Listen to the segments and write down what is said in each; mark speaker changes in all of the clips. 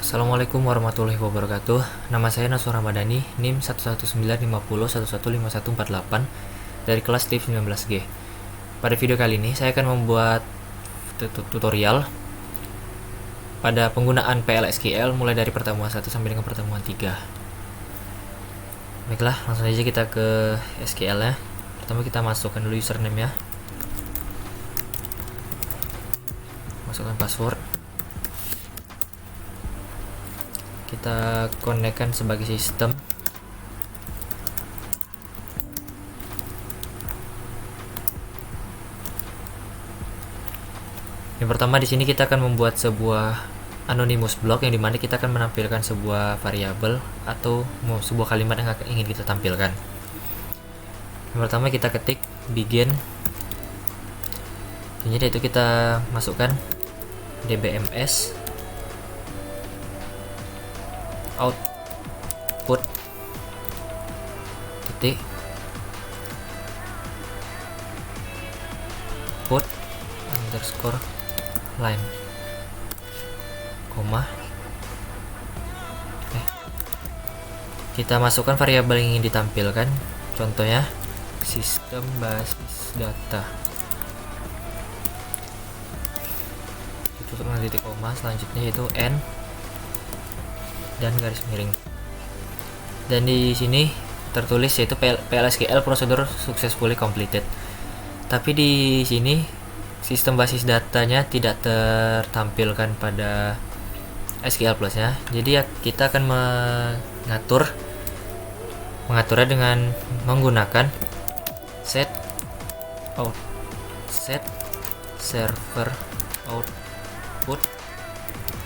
Speaker 1: Assalamualaikum warahmatullahi wabarakatuh. Nama saya Nasur Ramadhani, NIM 11950111448 dari kelas TIF 19G. Pada video kali ini saya akan membuat tutorial pada penggunaan PLSQL mulai dari pertemuan 1 sampai dengan pertemuan 3. Baiklah, langsung saja kita ke SQL ya. Pertama kita masukkan dulu username ya. Masukkan password. Kita konekkan sebagai sistem. Yang pertama di sini kita akan membuat sebuah anonymous block yang dimana kita akan menampilkan sebuah variabel atau sebuah kalimat yang ingin kita tampilkan. Yang pertama kita ketik begin. Jadi itu kita masukkan dbms output titik put underscore line koma. Kita masukkan variabel yang ingin ditampilkan, contohnya sistem basis data, ditutup dengan titik koma, selanjutnya yaitu n dan garis miring. Dan di sini tertulis yaitu PLSQL procedure successfully completed. Tapi di sini sistem basis datanya tidak tertampilkan pada SQL Plus ya. Jadi ya kita akan mengaturnya dengan menggunakan set server output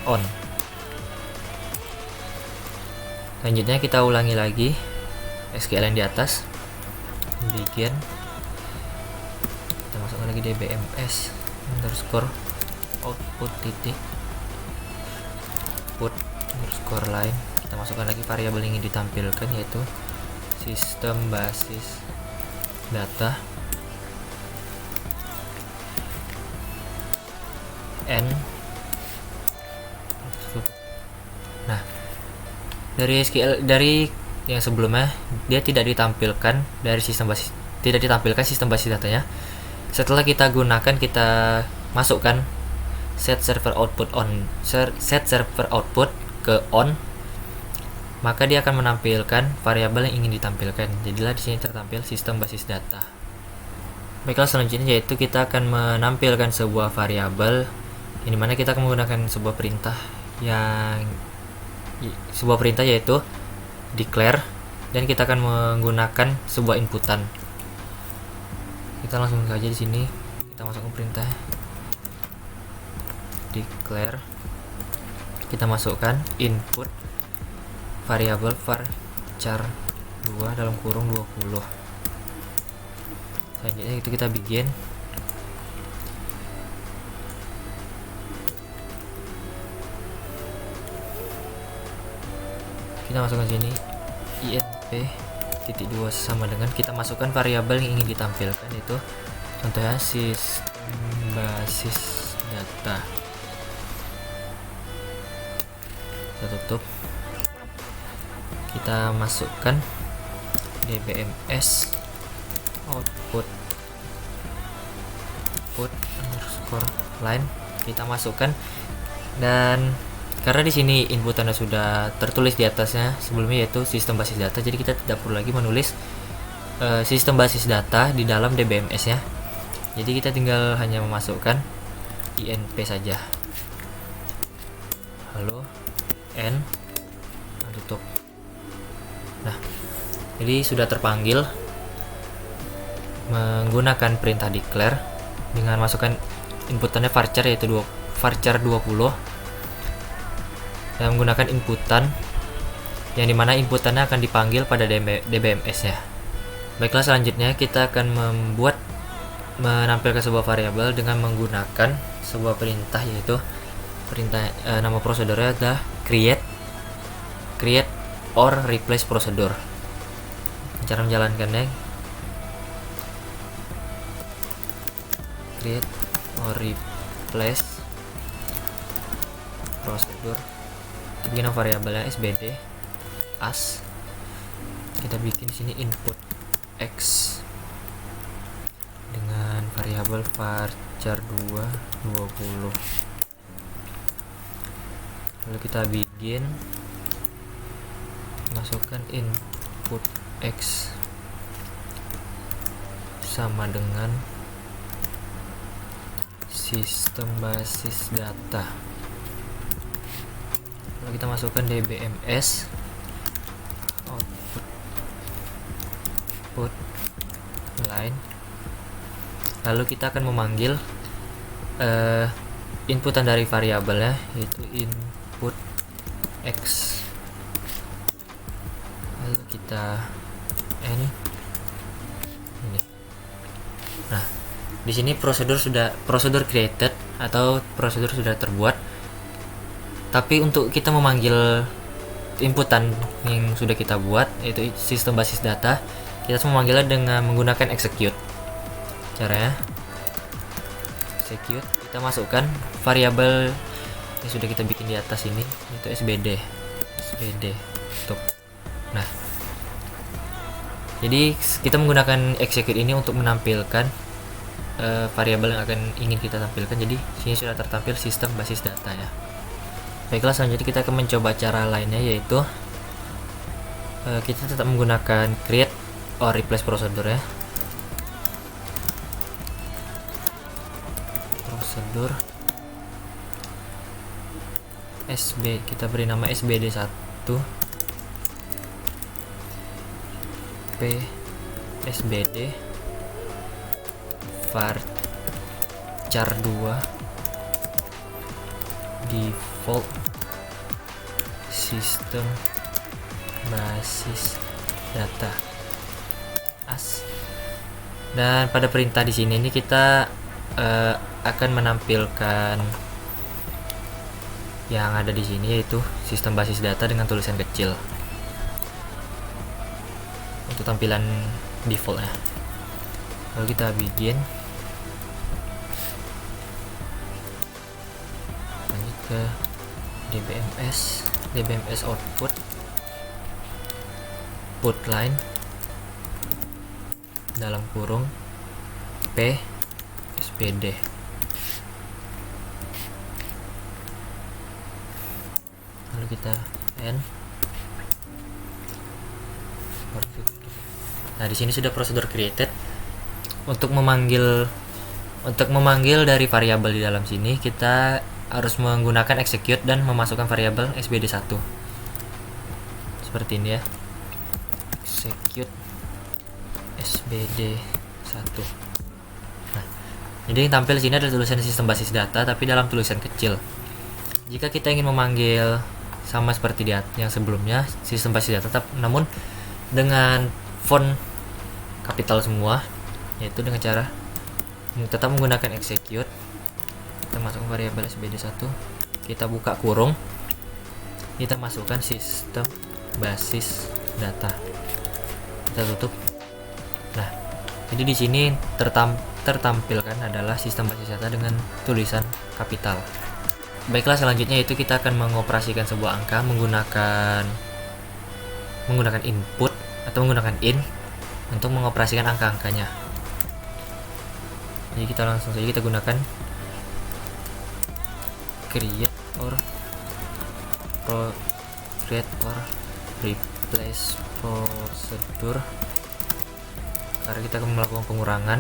Speaker 1: on. Selanjutnya kita ulangi lagi SQL yang di atas, begin, kita masukkan lagi dbms underscore output titik put underscore line. Kita masukkan lagi variabel yang ingin ditampilkan yaitu sistem basis data n. Nah, dari SQL dari yang sebelumnya dia tidak ditampilkan sistem basis datanya. Setelah kita gunakan, kita masukkan set server output ke on, maka dia akan menampilkan variabel yang ingin ditampilkan. Jadilah di sini tertampil sistem basis data. Baiklah, selanjutnya yaitu kita akan menampilkan sebuah variabel yang dimana kita akan menggunakan sebuah perintah yaitu declare, dan kita akan menggunakan sebuah inputan. Kita langsung saja di sini kita masukkan perintah declare. Kita masukkan input variabel varchar 2 dalam kurung 20. Selanjutnya itu kita begin. Kita masukkan sini inp.2 sama dengan kita masukkan variabel yang ingin ditampilkan, yaitu contohnya sistem basis data. Kita tutup. Kita masukkan dbms output underscore line. Kita masukkan, dan karena di sini inputannya sudah tertulis di atasnya sebelumnya yaitu sistem basis data, jadi kita tidak perlu lagi menulis sistem basis data di dalam dbms ya. Jadi kita tinggal hanya memasukkan inp saja. Halo n, tutup. Nah, jadi sudah terpanggil menggunakan perintah declare dengan masukkan inputannya varchar yaitu varchar 20, dan menggunakan inputan yang dimana inputannya akan dipanggil pada dbms ya. Baiklah, selanjutnya kita akan menampilkan sebuah variabel dengan menggunakan sebuah perintah, yaitu perintah nama prosedurnya adalah create or replace procedure. Cara menjalankannya create or replace prosedur bikin variabelnya SBD as. Kita bikin di sini input x dengan variabel varchar 20. Lalu kita bikin masukkan input x sama dengan sistem basis data. Lalu kita masukkan dbms output line. Lalu kita akan memanggil inputan dari variabelnya, yaitu input x. Lalu kita ini. Nah, di sini prosedur created atau prosedur sudah terbuat. Tapi untuk kita memanggil inputan yang sudah kita buat, yaitu sistem basis data, kita harus memanggilnya dengan menggunakan execute. Caranya execute, kita masukkan variabel yang sudah kita bikin di atas ini, itu SBD tuh. Nah, jadi kita menggunakan execute ini untuk menampilkan variabel yang ingin kita tampilkan. Jadi sini sudah tertampil sistem basis data ya. Baiklah, selanjutnya kita akan mencoba cara lainnya, yaitu kita tetap menggunakan create or replace prosedur ya. Prosedur SB, kita beri nama SBD1 P SBD varchar 2 default sistem basis data as. Dan pada perintah di sini ini kita akan menampilkan yang ada di sini, yaitu sistem basis data dengan tulisan kecil untuk tampilan defaultnya. Lalu kita bikin, lanjut ke dbms output put line dalam kurung p spd. Lalu kita n. Nah, di sini sudah prosedur created. Untuk memanggil dari variabel di dalam sini, kita harus menggunakan execute dan memasukkan variabel SBD1 seperti ini ya. Execute SBD1. Nah, jadi yang tampil di sini adalah tulisan sistem basis data, tapi dalam tulisan kecil. Jika kita ingin memanggil sama seperti yang sebelumnya, sistem basis data namun dengan font kapital semua, yaitu dengan cara tetap menggunakan execute. Kita masukkan variabel SBD1, kita buka kurung, kita masukkan sistem basis data, kita tutup. Nah, jadi di sini tertampilkan adalah sistem basis data dengan tulisan kapital. Baiklah, selanjutnya itu kita akan mengoperasikan sebuah angka menggunakan input atau menggunakan in untuk mengoperasikan angka-angkanya. Jadi kita langsung saja kita gunakan create or replace prosedur. Karena kita akan melakukan pengurangan,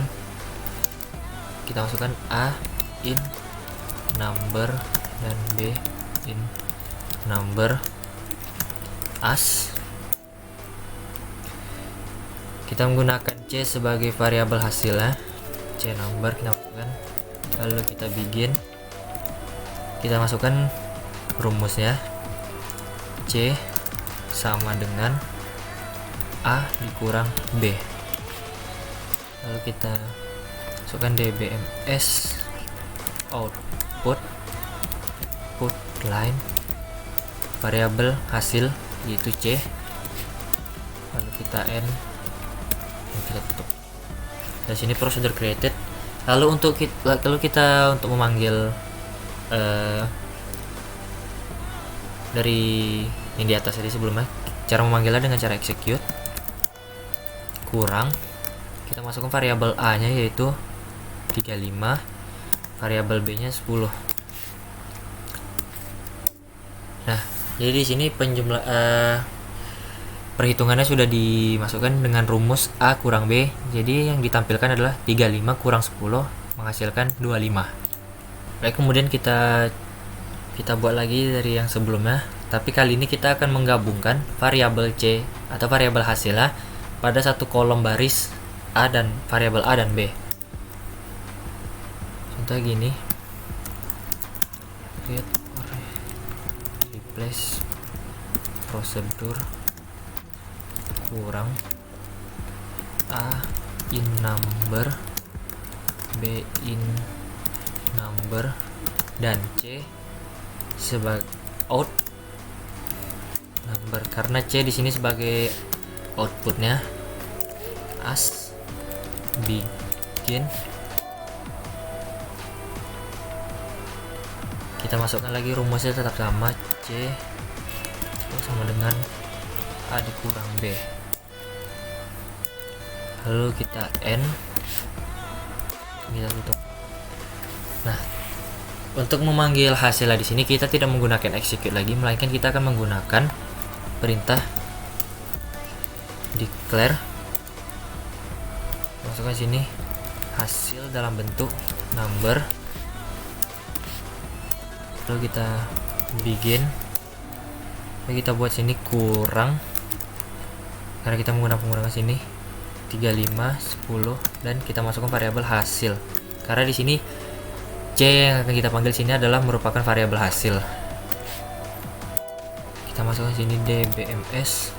Speaker 1: kita masukkan a in number dan b in number as. Kita menggunakan c sebagai variabel hasilnya, c number kita masukkan. Lalu kita bikin, kita masukkan rumusnya, c sama dengan a dikurang b. Lalu kita masukkan dbms output put line variabel hasil, yaitu c. Lalu kita n, kita tutup. Dan sini prosedur created. Lalu kita untuk memanggil dari yang di atas tadi sebelumnya. Cara memanggilnya dengan cara execute kurang, kita masukkan variabel a nya yaitu 35, variabel b nya 10. Nah, jadi di sini perhitungannya sudah dimasukkan dengan rumus a kurang b. Jadi yang ditampilkan adalah 35 kurang 10 menghasilkan 25. Baik, kemudian kita buat lagi dari yang sebelumnya, tapi kali ini kita akan menggabungkan variabel c atau variabel hasilnya pada satu kolom baris a dan variabel a dan b. Contoh gini, create or replace prosedur kurang a in number, b in number, dan c sebagai out number, karena c di sini sebagai outputnya. As begin, kita masukkan lagi rumusnya tetap sama, c sama dengan a dikurang b, lalu kita end, kita tutup. Nah, untuk memanggil hasilnya di sini kita tidak menggunakan execute lagi, melainkan kita akan menggunakan perintah declare. Masukkan sini hasil dalam bentuk number, lalu kita begin, lalu kita buat sini kurang, karena kita menggunakan pengurangan sini 35, 10, dan kita masukkan variabel hasil, karena di sini c yang akan kita panggil sini adalah merupakan variabel hasil. Kita masukkan sini dbms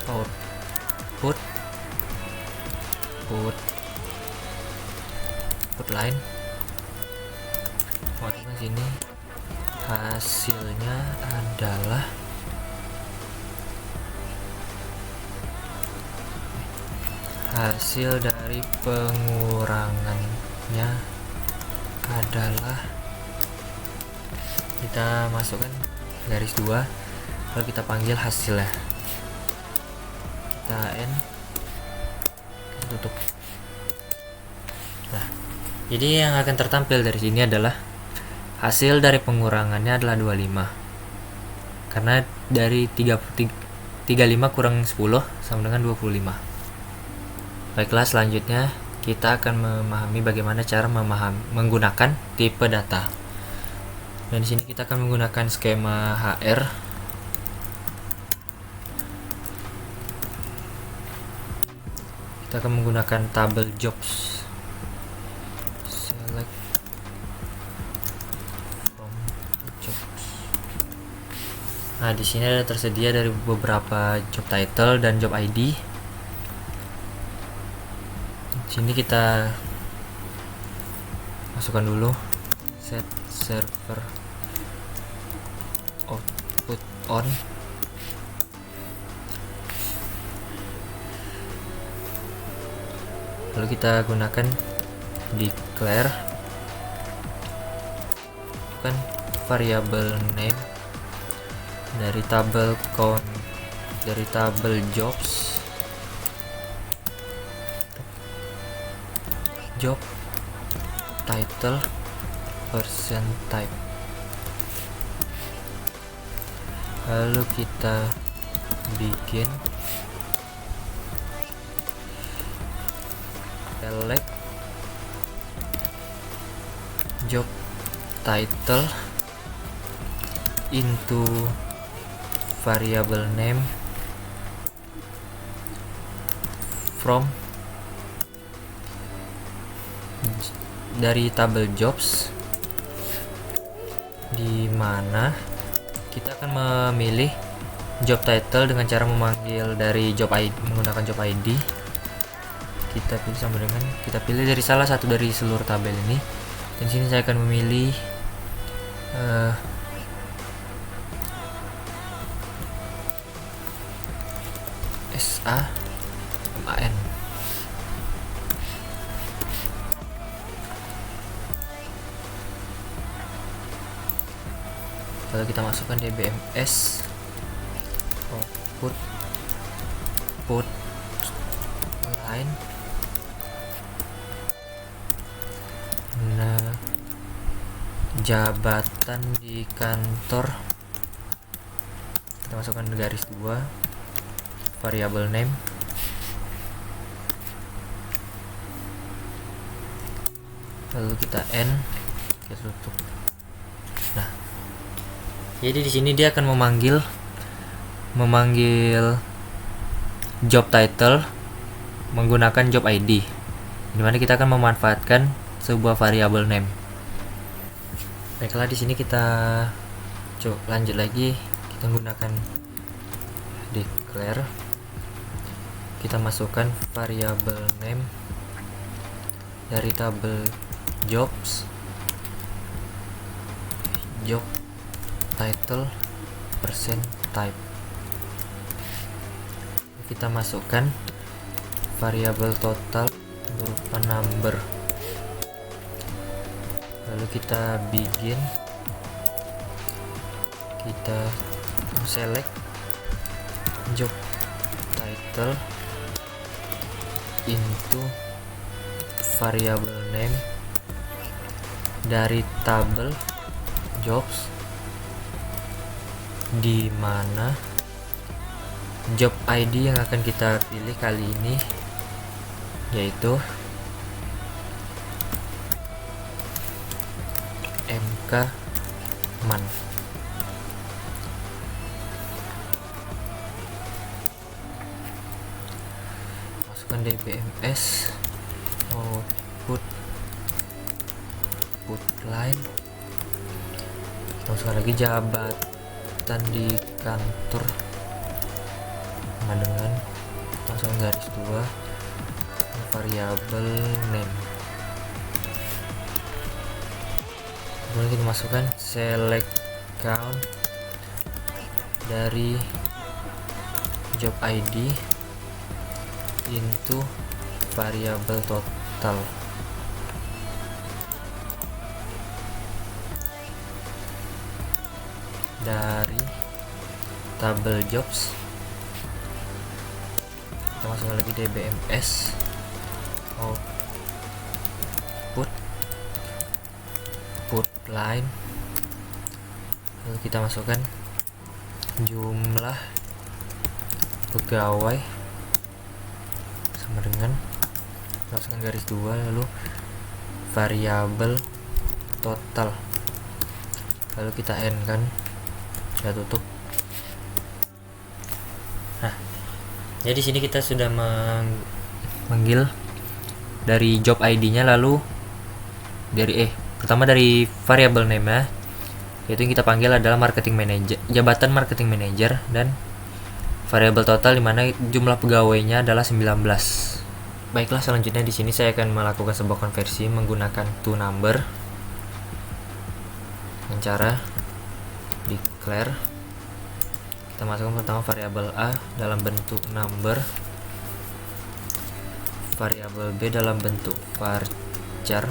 Speaker 1: output line, masukkan sini hasilnya adalah hasil dari pengurangannya adalah, kita masukkan garis 2, lalu kita panggil hasilnya, kita end, kita tutup. Nah, jadi yang akan tertampil dari sini adalah hasil dari pengurangannya adalah 25, karena dari 35 kurang 10 sama dengan 25. Baiklah, selanjutnya kita akan memahami bagaimana cara menggunakan tipe data. Dan di sini kita akan menggunakan skema HR. Kita akan menggunakan tabel jobs. Select from jobs. Nah, di sini ada tersedia dari beberapa job title dan job ID. Sini kita masukkan dulu set server output on, lalu kita gunakan declare kan variabel name dari tabel count, dari tabel jobs, job title percent type, lalu kita bikin select job title into variable name from dari tabel jobs, di mana kita akan memilih job title dengan cara memanggil dari job ID, menggunakan job ID. Kita pilih sama dengan, kita pilih dari salah satu dari seluruh tabel ini. Dan sini saya akan memilih SAMAN. Lalu kita masukkan dbms output put line. Nah, jabatan di kantor kita masukkan garis 2, variable name, lalu kita end, kita tutup. Nah, jadi di sini dia akan memanggil job title menggunakan job ID, dimana kita akan memanfaatkan sebuah variable name. Baiklah, di sini kita lanjut lagi, kita menggunakan declare, kita masukkan variable name dari tabel jobs, job title percent type. Kita masukkan variabel total berupa number, lalu kita begin, kita select job title into variable name dari tabel jobs, di mana job ID yang akan kita pilih kali ini yaitu MK man. Masukkan dbms output put line, masukkan lagi jabatan di kantor sama dengan langsung garis 2 variabel name. Kemudian kita masukkan select count dari job ID into variabel total. Dari tabel jobs kita masukkan lagi dbms output put line, lalu kita masukkan jumlah pegawai sama dengan masukkan garis 2 lalu variabel total, lalu kita end kan, kita tutup. Nah, jadi di sini kita sudah memanggil dari job ID-nya, lalu dari pertama dari variable name ya, yaitu yang kita panggil adalah marketing manager, jabatan marketing manager, dan variable total dimana jumlah pegawainya adalah 19. Baiklah, selanjutnya di sini saya akan melakukan sebuah konversi menggunakan toNumber dengan cara declare. Kita masukkan pertama variabel A dalam bentuk number, variabel B dalam bentuk varchar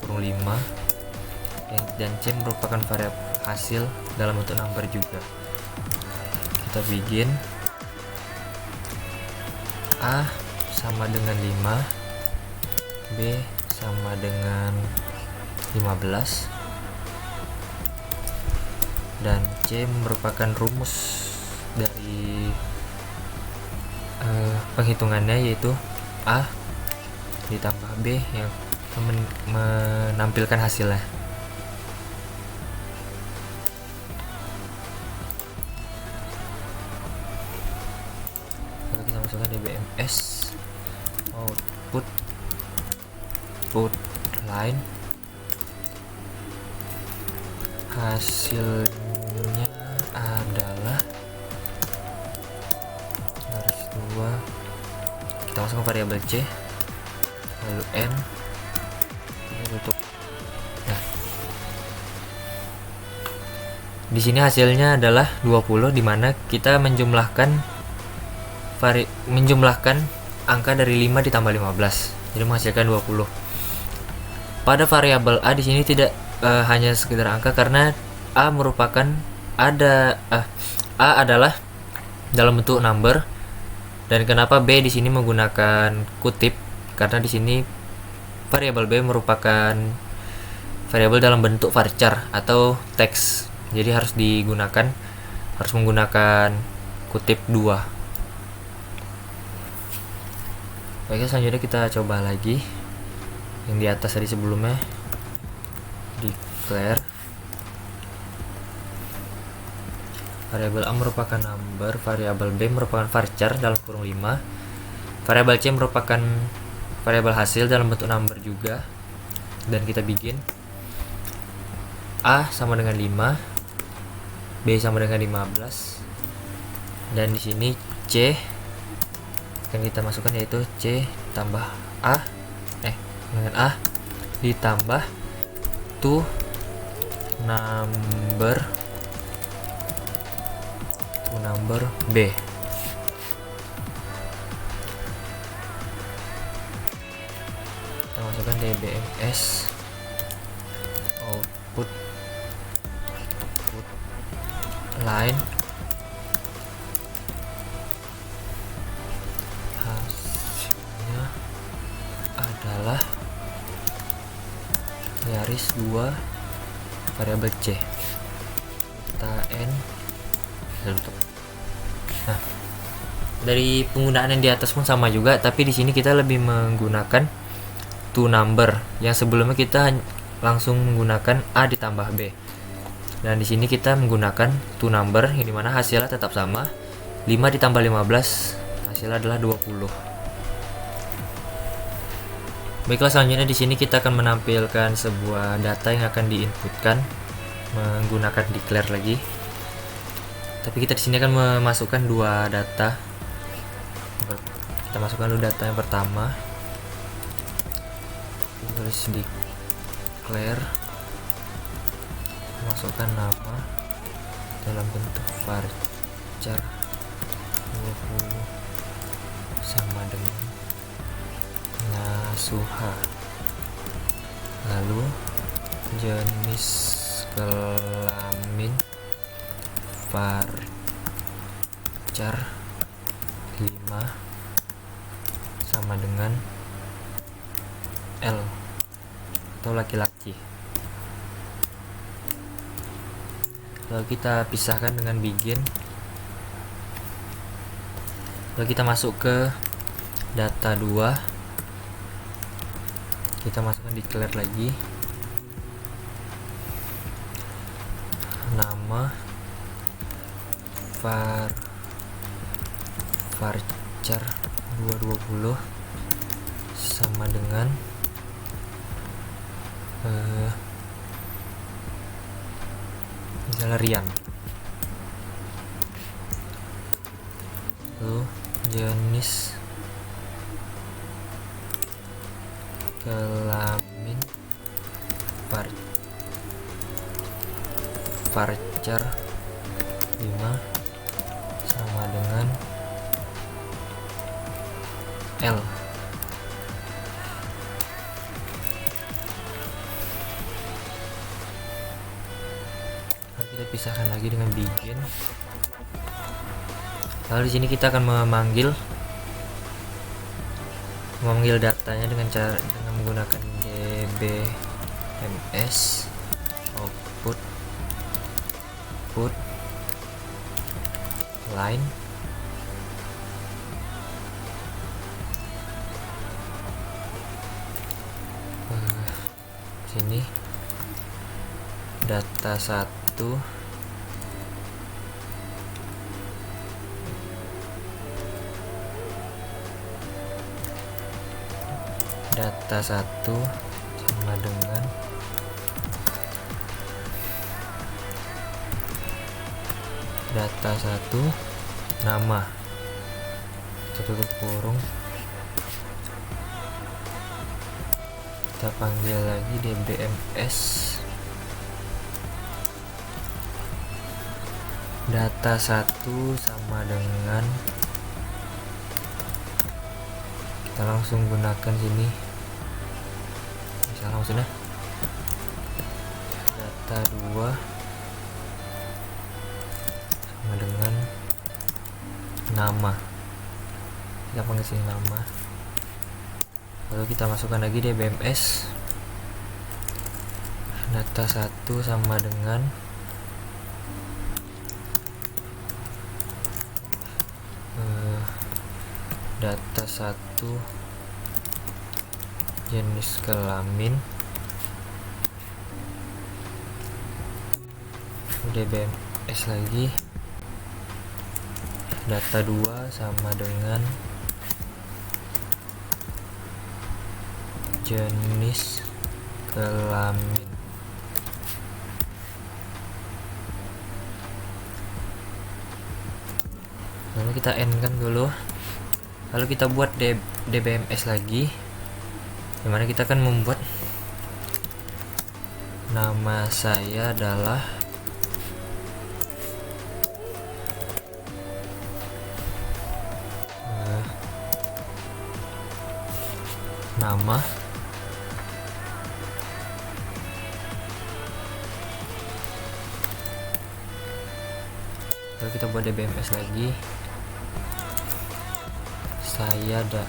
Speaker 1: kurung 5, dan C merupakan variabel hasil dalam bentuk number juga. Kita begin A sama dengan 5, B sama dengan 15, dan C merupakan rumus dari penghitungannya, yaitu A ditambah B yang menampilkan hasilnya. Lalu kita masukkan dbms output put line, hasilnya adalah garis 2, kita masukkan variabel C lalu N, kita tutup. Nah, di sini hasilnya adalah 20, dimana kita menjumlahkan angka dari 5 ditambah 15, jadi menghasilkan 20. Pada variabel A di sini tidak hanya sekedar angka karena A merupakan A adalah dalam bentuk number. Dan kenapa B di sini menggunakan kutip? Karena di sini variabel B merupakan variabel dalam bentuk varchar atau teks. Jadi harus menggunakan kutip 2. Baiklah, selanjutnya kita coba lagi yang di atas tadi sebelumnya. Declare variabel A merupakan number, variabel B merupakan varchar dalam kurung 5, variabel C merupakan variabel hasil dalam bentuk number juga, dan kita bikin A sama dengan 5, B sama dengan 15, dan di sini C yang kita masukkan yaitu C tambah A dengan A ditambah to number B. Kita masukkan dbms output line hasilnya adalah garis 2 variabel C. Kita n dan tutup. Nah, dari penggunaan yang di atas pun sama juga, tapi di sini kita lebih menggunakan to number. Yang sebelumnya kita langsung menggunakan A ditambah B. Dan di sini kita menggunakan to number yang dimana hasilnya tetap sama. 5 ditambah 15 hasilnya adalah 20. Baiklah, selanjutnya di sini kita akan menampilkan sebuah data yang akan diinputkan menggunakan declare lagi. Tapi kita di sini akan memasukkan 2 data. Kita masukkan dulu data yang pertama. Tulis declare, masukkan nama dalam bentuk varchar 20 sama dengan Nasuha, lalu jenis kelamin varchar 5 sama dengan L atau laki-laki. Lalu kita pisahkan dengan begin. Lalu kita masuk ke data 2. Kita masukkan declare lagi. Nama varchar 220 sama dengan misalnya Rian. Lalu jenis kelamin varchar 5 sama dengan L. Kita pisahkan lagi dengan begin. Lalu di sini kita akan memanggil datanya dengan menggunakan dbms output line sini data 1 sama dengan data 1 nama, tutup kurung, kita panggil lagi dbms data 1 sama dengan, kita langsung gunakan sini, salah maksudnya data 2 sama dengan nama, kita panggil sini nama. Lalu kita masukkan lagi DBMS, data 1 sama dengan data 1 jenis kelamin, DBMS lagi data 2 sama dengan jenis kelamin. Lalu kita end kan dulu, lalu kita buat DBMS lagi, dimana kita akan membuat nama saya adalah nama, lalu kita buat DBMS lagi, saya adalah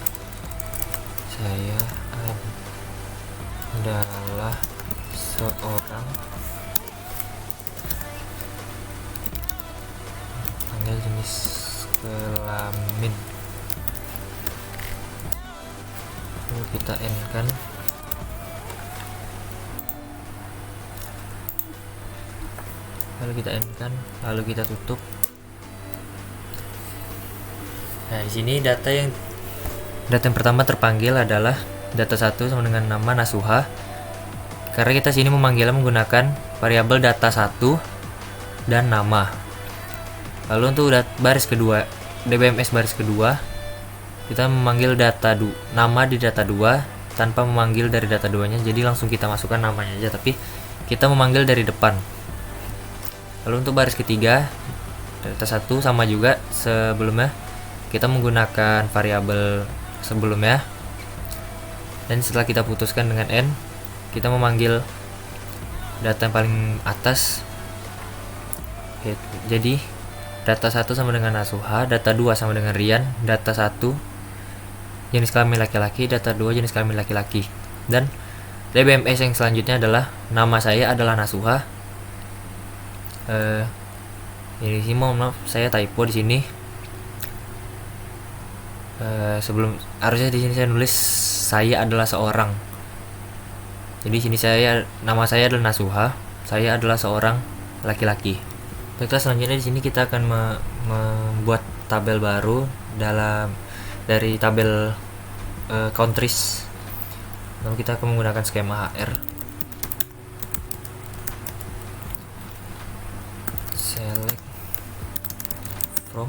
Speaker 1: seorang, panggil jenis kelamin. Lalu kita end kan, lalu kita tutup. Nah, di sini data yang pertama terpanggil adalah data 1 sama dengan nama Nasuha. Karena kita sini memanggilnya menggunakan variabel data 1 dan nama. Lalu untuk baris kedua, DBMS baris kedua, kita memanggil nama di data 2 tanpa memanggil dari data 2-nya. Jadi langsung kita masukkan namanya aja, tapi kita memanggil dari depan. Lalu untuk baris ketiga, data 1 sama juga sebelumnya, kita menggunakan variabel sebelumnya, dan setelah kita putuskan dengan n, kita memanggil data yang paling atas. Jadi data 1 sama dengan Nasuha, data 2 sama dengan Rian, data 1 jenis kelamin laki-laki, data 2 jenis kelamin laki-laki. Dan DBMS yang selanjutnya adalah nama saya adalah Nasuha. Ini sih mohon maaf saya typo di sini. Sebelum harusnya di sini saya nulis saya adalah seorang. Jadi sini nama saya adalah Nasuha, saya adalah seorang laki-laki. Baiklah, selanjutnya di sini kita akan membuat tabel baru dari tabel countries. Lalu kita akan menggunakan skema HR. Select from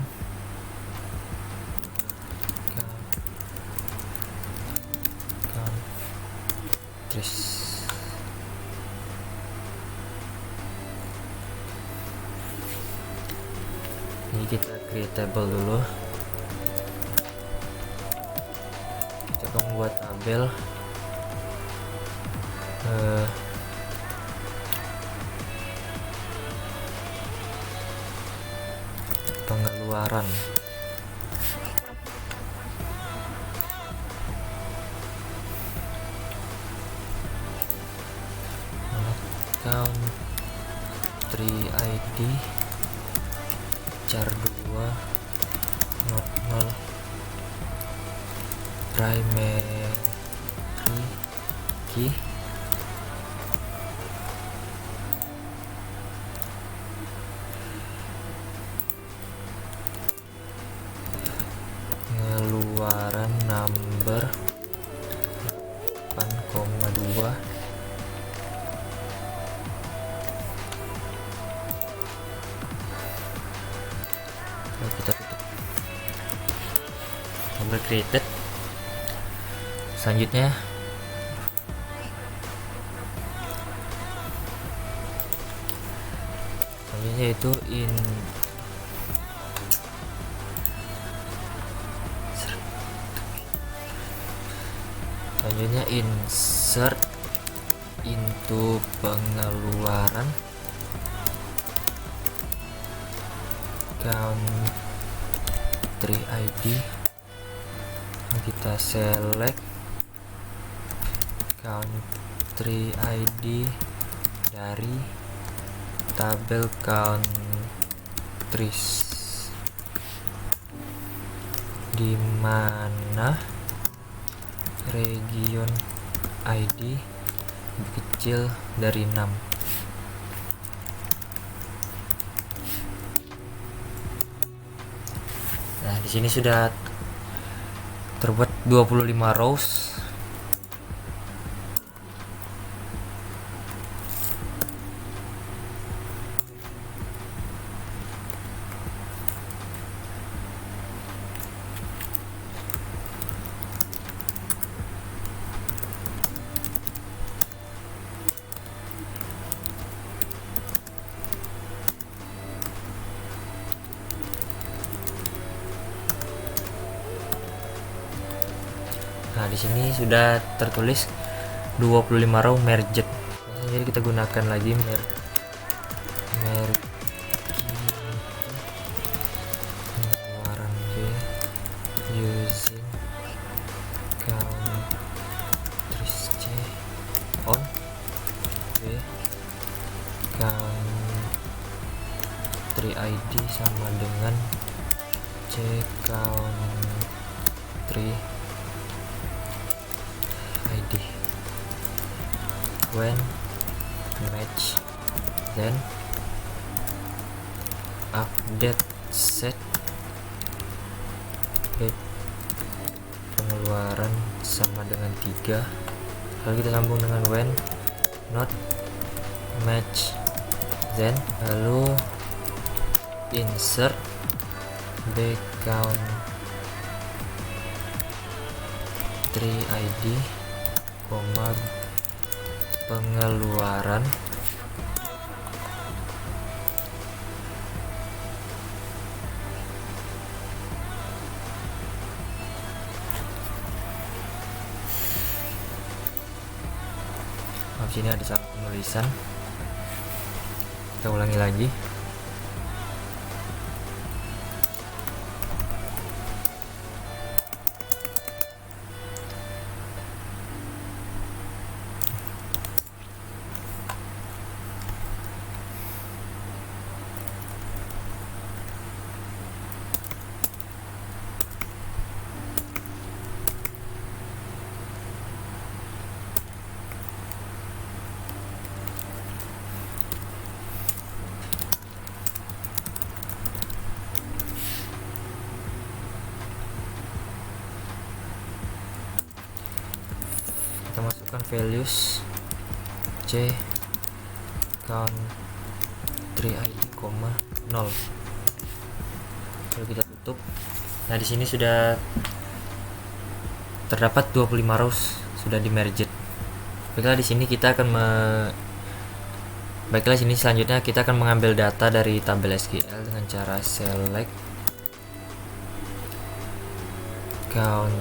Speaker 1: countries. Ini kita create table dulu. Kita akan membuat tabel pengeluaran. Country ID char 2 normal primary key pengeluaran number 8,2 kita tutup. Tabel created. Selanjutnya yaitu insert into pengeluaran, country ID, kita select country ID dari tabel countries, di mana region ID lebih kecil dari 6. Nah, di sini sudah terbuat 25 rows. Nah, di sini sudah tertulis 25 row merged. Jadi kita gunakan lagi pengeluaran B using countries C on B country ID sama dengan C country ID. When match, then update set pengeluaran sama dengan 3. Lalu kita sambung dengan when not match, then lalu insert b country ID, pengeluaran sini ada salah penulisan, kita ulangi lagi. Kita masukkan values C country ID, 0. Lalu kita tutup. Nah, di sini sudah terdapat 25 rows sudah di merged. Baiklah, di sini kita akan Baiklah, sini selanjutnya kita akan mengambil data dari tabel SQL dengan cara select country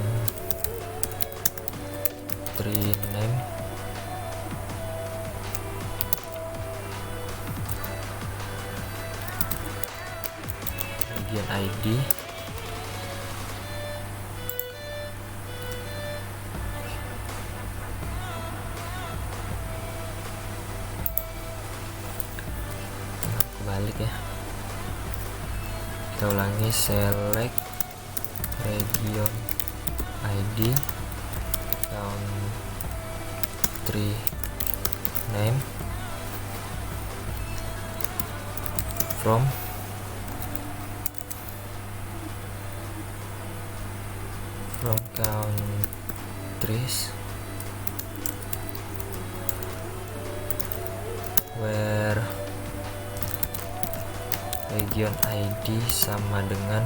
Speaker 1: name, region ID, balik ya, kita ulangi select region ID, country name, from countries where region ID sama dengan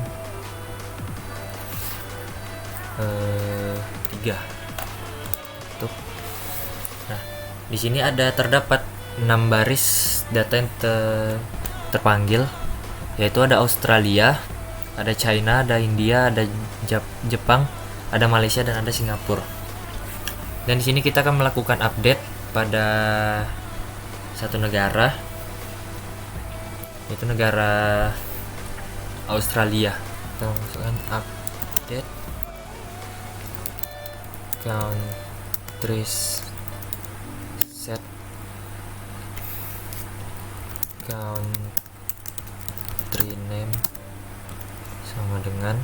Speaker 1: 3. Tuh. Nah, di sini ada terdapat 6 baris data yang terpanggil, yaitu ada Australia, ada China, ada India, ada Jepang, ada Malaysia, dan ada Singapura. Dan di sini kita akan melakukan update pada satu negara, yaitu negara Australia. Kita masukkan update countries, set country name sama dengan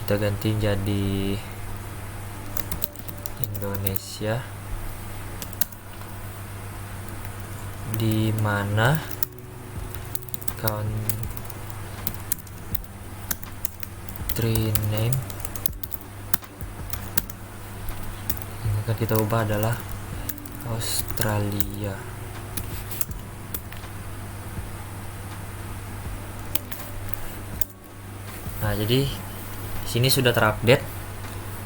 Speaker 1: kita ganti jadi Indonesia, di mana country name yang akan kita ubah adalah Australia. Nah, jadi sini sudah terupdate.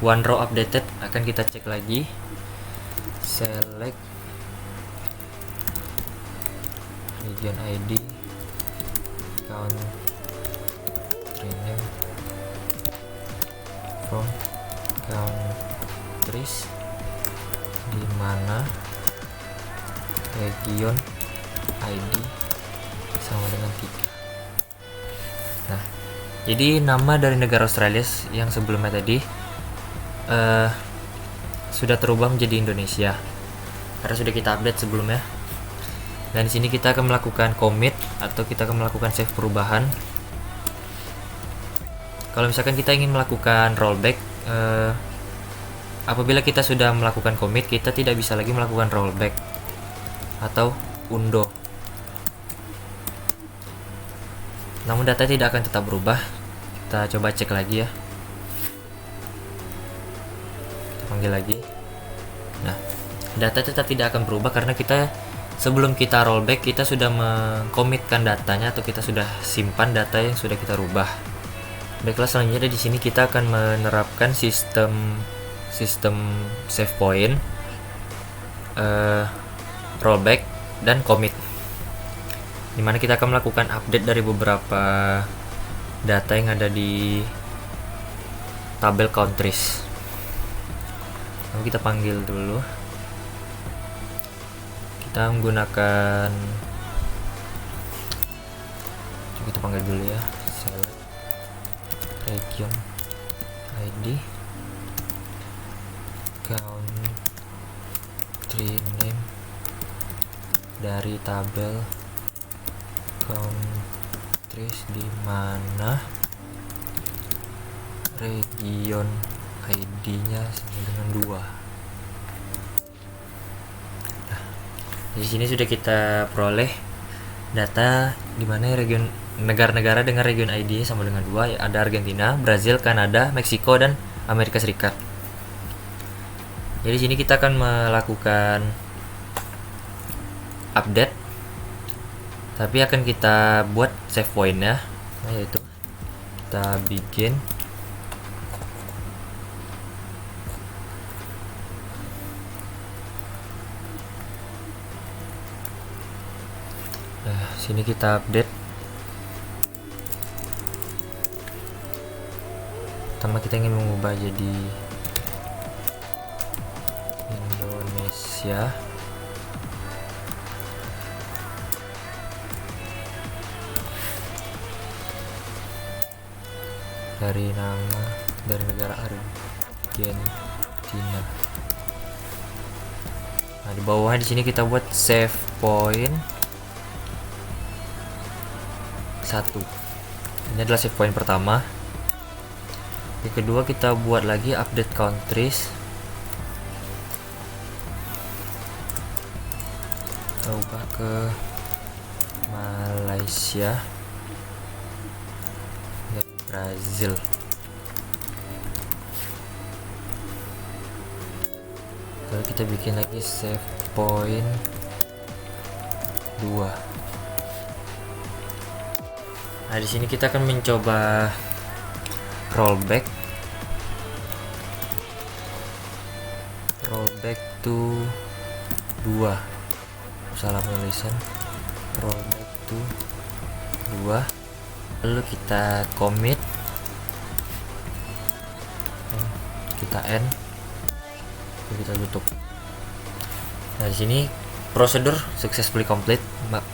Speaker 1: One row updated. Akan kita cek lagi. Select region ID, country name from countries, di mana region ID sama dengan 3. Nah, jadi nama dari negara Australia yang sebelumnya tadi sudah terubah menjadi Indonesia karena sudah kita update sebelumnya. Dan di sini kita akan melakukan commit atau kita akan melakukan save perubahan. Kalau misalkan kita ingin melakukan rollback, apabila kita sudah melakukan commit, kita tidak bisa lagi melakukan rollback atau undo. Namun data tidak akan tetap berubah. Kita coba cek lagi ya. Kita panggil lagi. Nah, data tetap tidak akan berubah karena kita sebelum kita rollback kita sudah mengkomitkan datanya atau kita sudah simpan data yang sudah kita rubah. Baiklah, selanjutnya di sini kita akan menerapkan sistem save point, rollback dan commit, dimana kita akan melakukan update dari beberapa data yang ada di tabel countries. Lalu kita panggil dulu. Kita menggunakan, coba kita panggil dulu ya, select region ID, country name dari tabel countries, di mana region ID-nya sama dengan 2. Di sini sudah kita peroleh data di mana region negara-negara dengan region ID sama dengan 2, ada Argentina, Brazil, Kanada, Meksiko, dan Amerika Serikat. Jadi sini kita akan melakukan update, tapi akan kita buat save point-nya, yaitu kita bikin sini kita update. Pertama kita ingin mengubah jadi Indonesia, dari nama dari negara Argentina. Nah, di bawahnya di sini kita buat save point 1. Ini adalah save point pertama. Yang kedua kita buat lagi update countries. Kita ubah ke Malaysia dan Brazil. Lalu kita bikin lagi save point 2. Nah, di sini kita akan mencoba rollback to 2. Salah penulisan. Rollback to 2. Lalu kita commit kita end, kita tutup. Nah, di sini prosedur successfully complete.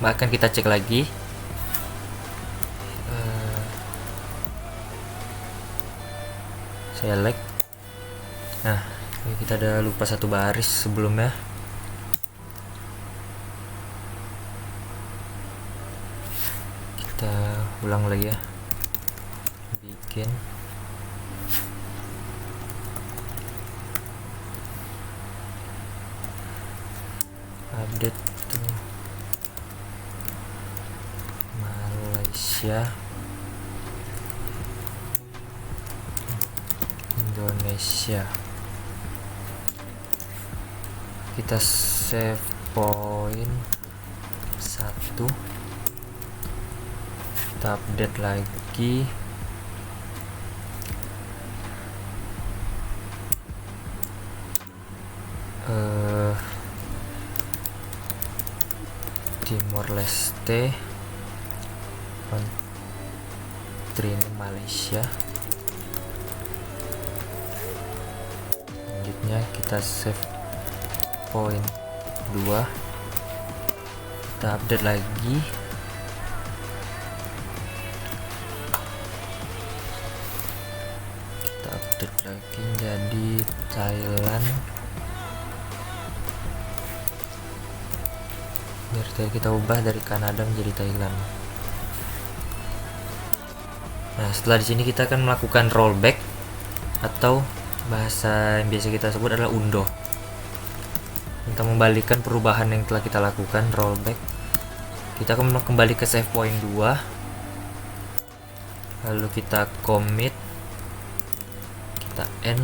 Speaker 1: Akan kita cek lagi. Select. Nah, kita ada lupa satu baris sebelumnya. Kita ulang lagi ya. Bikin update to Malaysia, Indonesia. Kita save point 1, kita update lagi. Timor Leste, country Malaysia. Selanjutnya kita save point 2, kita update lagi. Kita update lagi jadi Thailand. Biar kita ubah dari Kanada menjadi Thailand. Nah, setelah di sini kita akan melakukan rollback, atau bahasa yang biasa kita sebut adalah undo. Untuk membalikan perubahan yang telah kita lakukan, rollback. Kita akan kembali ke save point 2. Lalu kita commit. Kita end.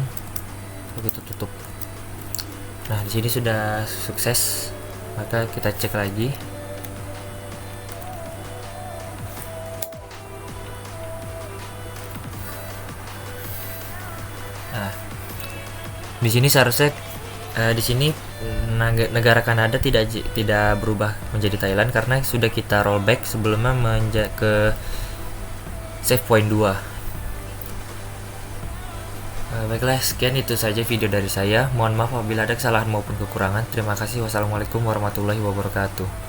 Speaker 1: Lalu kita tutup. Nah, di sini sudah sukses. Maka kita cek lagi. Nah, di sini seharusnya di sini negara Kanada tidak berubah menjadi Thailand karena sudah kita rollback sebelumnya ke save point 2. Baiklah, sekian itu saja video dari saya. Mohon maaf apabila ada kesalahan maupun kekurangan. Terima kasih. Wassalamualaikum warahmatullahi wabarakatuh.